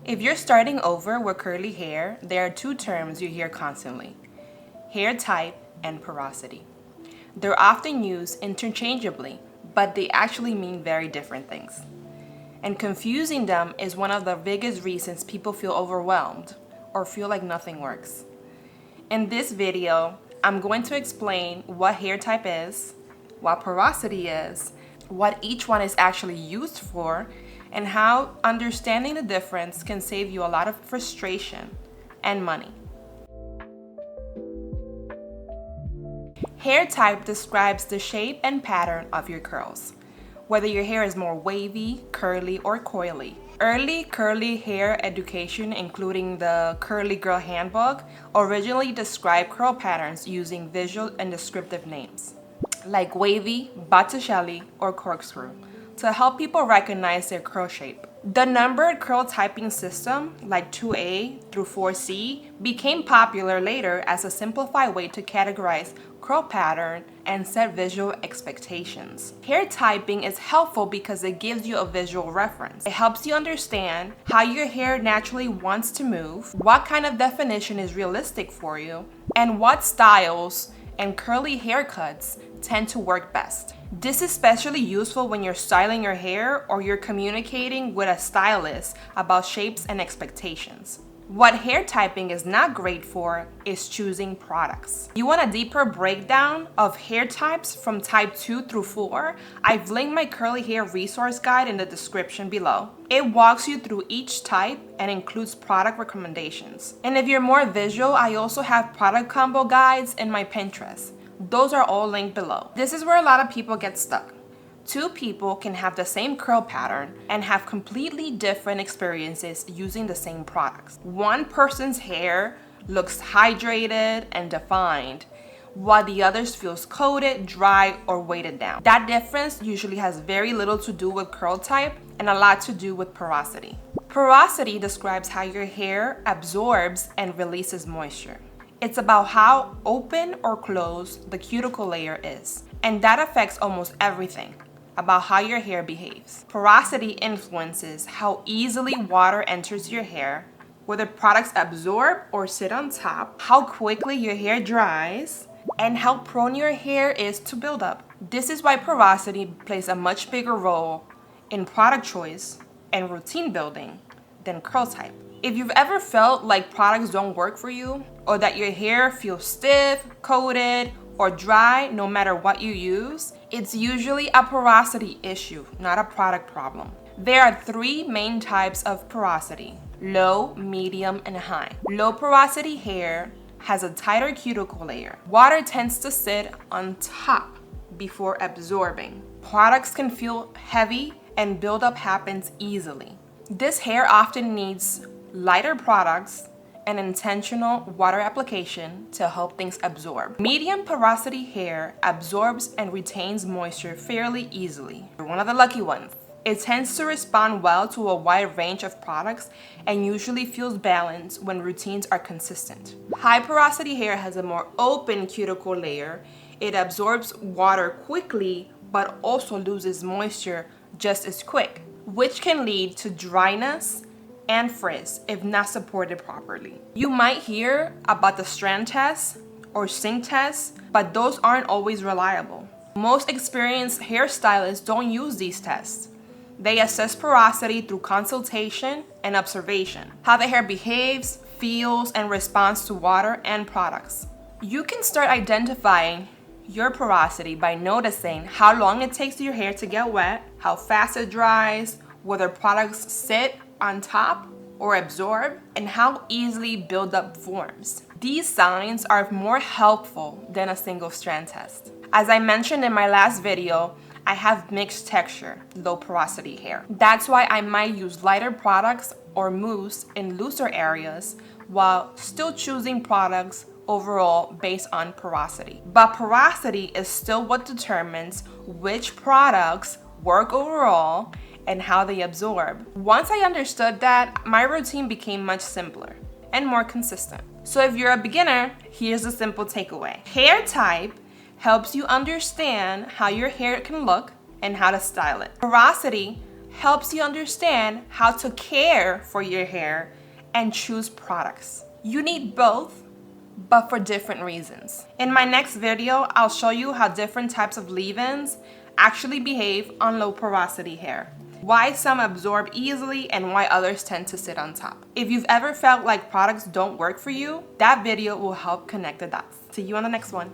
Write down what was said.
If you're starting over with curly hair, there are two terms you hear constantly: hair type and porosity. They're often used interchangeably, but they actually mean very different things. And confusing them is one of the biggest reasons people feel overwhelmed or feel like nothing works. In this video, I'm going to explain what hair type is, what porosity is, what each one is actually used for, and how understanding the difference can save you a lot of frustration and money. Hair type describes the shape and pattern of your curls, whether your hair is more wavy, curly, or coily. Early curly hair education, including the Curly Girl Handbook, originally described curl patterns using visual and descriptive names, like wavy, Botticelli, or corkscrew, to help people recognize their curl shape. The numbered curl typing system, like 2A through 4C, became popular later as a simplified way to categorize curl pattern and set visual expectations. Hair typing is helpful because it gives you a visual reference. It helps you understand how your hair naturally wants to move, what kind of definition is realistic for you, and what styles and curly haircuts tend to work best. This is especially useful when you're styling your hair or you're communicating with a stylist about shapes and expectations. What hair typing is not great for is choosing products. You want a deeper breakdown of hair types from type 2 through 4? I've linked my curly hair resource guide in the description below. It walks you through each type and includes product recommendations. And if you're more visual, I also have product combo guides in my Pinterest. Those are all linked below. This is where a lot of people get stuck. Two people can have the same curl pattern and have completely different experiences using the same products. One person's hair looks hydrated and defined, while the other's feels coated, dry, or weighted down. That difference usually has very little to do with curl type and a lot to do with porosity. Porosity describes how your hair absorbs and releases moisture. It's about how open or closed the cuticle layer is, and that affects almost everything about how your hair behaves. Porosity influences how easily water enters your hair, whether products absorb or sit on top, how quickly your hair dries, and how prone your hair is to build up. This is why porosity plays a much bigger role in product choice and routine building than curl type. If you've ever felt like products don't work for you, or that your hair feels stiff, coated, or dry no matter what you use, it's usually a porosity issue, not a product problem. There are three main types of porosity: low, medium, and high. Low porosity hair has a tighter cuticle layer. Water tends to sit on top before absorbing. Products can feel heavy and buildup happens easily. This hair often needs lighter products and intentional water application to help things absorb. Medium porosity hair absorbs and retains moisture fairly easily. You're one of the lucky ones. It tends to respond well to a wide range of products and usually feels balanced when routines are consistent. High porosity hair has a more open cuticle layer. It absorbs water quickly but also loses moisture just as quick, which can lead to dryness and frizz if not supported properly. You might hear about the strand test or sync test, but those aren't always reliable. Most experienced hairstylists don't use these tests. They assess porosity through consultation and observation, how the hair behaves, feels, and responds to water and products. You can start identifying your porosity by noticing how long it takes your hair to get wet, how fast it dries, whether products sit on top or absorb, and how easily buildup forms. These signs are more helpful than a single strand test. As I mentioned in my last video, I have mixed texture, low porosity hair. That's why I might use lighter products or mousse in looser areas while still choosing products overall based on porosity. But porosity is still what determines which products work overall and how they absorb. Once I understood that, my routine became much simpler and more consistent. So if you're a beginner, here's a simple takeaway. Hair type helps you understand how your hair can look and how to style it. Porosity helps you understand how to care for your hair and choose products. You need both, but for different reasons. In my next video, I'll show you how different types of leave-ins actually behave on low porosity hair, why some absorb easily and why others tend to sit on top. If you've ever felt like products don't work for you, that video will help connect the dots. See you on the next one.